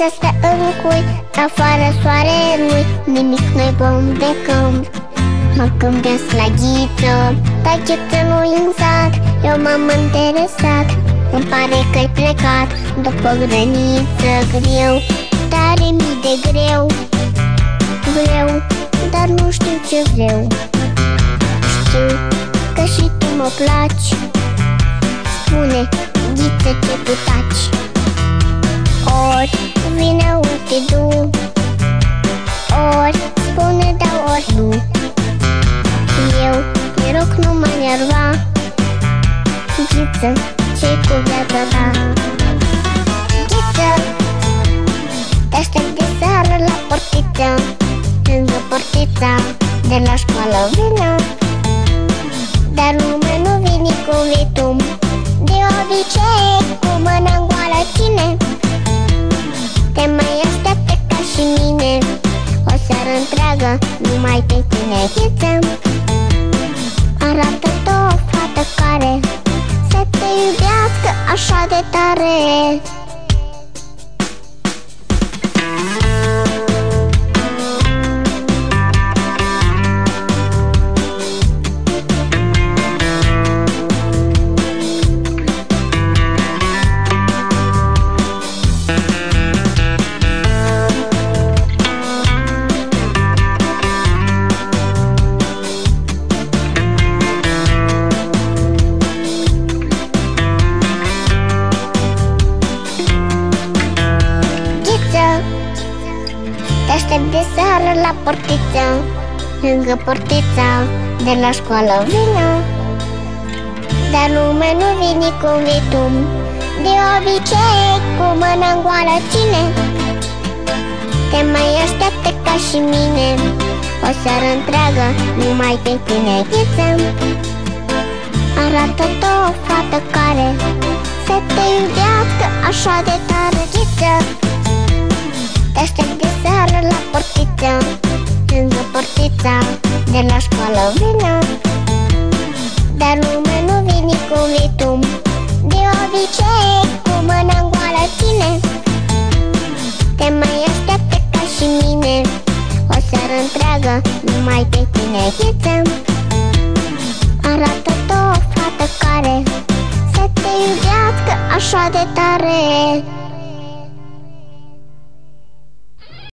Ghiță stă în cui, afară soare nu-i nimic, noi bom de câmp. Mă gândesc la Ghiță, dar Ghiță nu-i în sat. Eu m-am interesat, îmi pare că-i plecat după grăniță greu. Tare mi de greu, vreau, dar nu știu ce vreau. Știu că și tu mă placi, spune, Ghiță, ce tu taci. Ori vine, ori te du, ori spune da, ori nu. Eu, mi rog, nu mă nerva, Ghiță, ce-i cu viața ta? Ghiță, te aștept de seară la portiță, lângă portița de la școală vină. Dar lumea nu vine cu vitum, de obicei cu mâna goală ține. Te mai așteaptă ca și mine, o seară întreagă numai pe tine, Ghiță. Arată-te o fată care să te iubească așa de tare. Te aștept de seară la portiță, lângă portița de la școală vină. Dar lumea nu vine cu vitum, de obicei cu mâna goală ține. Te mai așteaptă ca și mine, o seară întreagă numai pe tine, Ghiță. Arată-te o fată care să te iubească așa de tare, Ghiță. Te aștept de seară la portiță, lângă portița de la școală vină. Dar lumea nu vine cu vitum, de obicei cu mâna goală ține. Te mai așteaptă ca și mine, o seară întreagă numai pe tine, Ghiță. Arată-te o fată care să te iubească așa de tare.